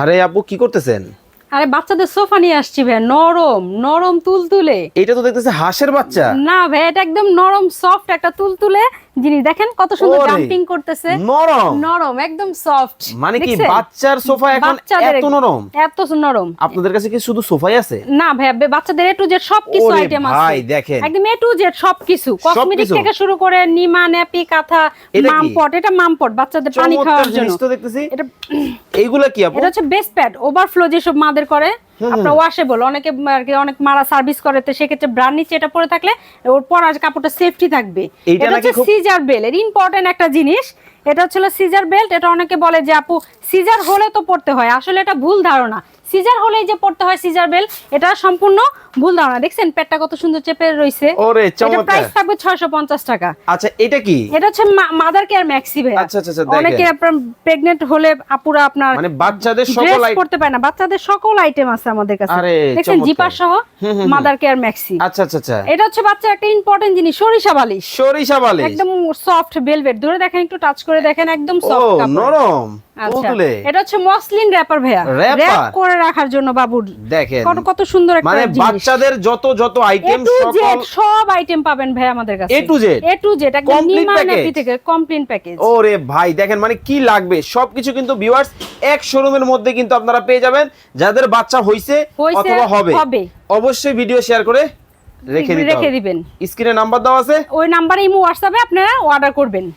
আরে আপু কি করতেছেন? আরে বাচ্চাদের সোফা নিয়ে আসছি ভাই, নরম নরম তুলতুলে। এটা তো দেখতেছে হাঁসের বাচ্চা। না ভাই, এটা একদম নরম সফট একটা তুলতুলে জিনিস। দেখেন কত সুন্দর ওরে, জাম্পিং করতেছে। নরম নরম একদম সফট। মানে কি বাচ্চার সোফা এখন এত নরম? এত নরম। আপনাদের কাছে কি শুধু সোফাই আছে? না ভাই, বাচ্চাদের এ টু জেড সবকিছু ওরে আইটেম আছে ভাই দেখেন, একদম এ টু জেড সবকিছু, কসমেটিক সবকিছু। থেকে শুরু করে নিমা নেপি কাঁথা এটা কি? মামপট। এটা মামপট বাচ্চাদের পানি চমৎকার খাওয়ার জন্য। জিনিস তো দেখতেছি। এটা এইগুলা কি আপু? এটা হচ্ছে বেস্ট প্যাড ওভারফ্লো যেসব মাদের করে, আপনার ওয়াশেবল। অনেকে আর কি অনেক মারা সার্ভিস করে, তো সেক্ষেত্রে ব্র্যান্ড নিচে এটা পরে থাকলে ওর পরার কাপড়টা সেফটি থাকবে। এইটা এটা নাকি হচ্ছে খুব- সিজার বেল, এর ইম্পর্টেন্ট একটা জিনিস। এটা হচ্ছে সিজার বেল্ট। এটা অনেকে বলে যে আপু সিজার হলে তো পড়তে হয়, আসলে এটা ভুল ধারণা। সিজার হলেই যে পড়তে হয় সিজার বেল্ট, এটা সম্পূর্ণ ভুল ধারণা। দেখছেন পেটটা কত সুন্দর চেপে রইছে। ওরে এটা চমৎকার। প্রাইস থাকবে 650 টাকা। আচ্ছা এটা কি? এটা হচ্ছে মাদার কেয়ার ম্যাক্সি ভাই। আচ্ছা, আচ্ছা, দেখেন। অনেকে আপনার প্রেগন্যান্ট হলে আপুরা আপনার মানে বাচ্চাদের সকল ড্রেস আইটেম। পড়তে পারে না, বাচ্চাদের সকল আইটেম আছে আমাদের কাছে। আরে, দেখছেন চমৎকার। জিপার সহ মাদার কেয়ার ম্যাক্সি। আচ্ছা আচ্ছা আচ্ছা, এটা হচ্ছে বাচ্চার একটা ইম্পর্টেন্ট জিনিস, সরিষা বালিশ। সরিষা বালিশ। একদম সফট ভেলভেট। ধরে দেখেন, একটু টাচ করে দেখেন, একদম ও সফট কাপড়। নরম আচ্ছা, তুলতুলে। এটা হচ্ছে মসলিন র‍্যাপার ভাইয়া, Wrapper? র‍্যাপ করে রাখার জন্য বাবুর। দেখেন কত সুন্দর একটা মানে জিনিস। বাচ্চাদের যত যত এ আইটেম টু সকল জেড সব আইটেম পাবেন ভাই আমাদের কাছে। A to Z? A to Z একদম Complete নিমা package? নেপি থেকে কমপ্লিট প্যাকেজ। ওরে ভাই দেখেন মানে কি লাগবে সবকিছু কিন্তু ভিউয়ার্স এক শোরুমের মধ্যে কিন্তু আপনারা পেয়ে যাবেন। যাদের বাচ্চা হইছে অথবা হবে অবশ্যই ভিডিও শেয়ার করে রেখে রেখে দিবেন। স্ক্রিনে নাম্বার দেওয়া আছে, ওই নাম্বারে ইমো হোয়াটসঅ্যাপে আপনারা অর্ডার করবেন।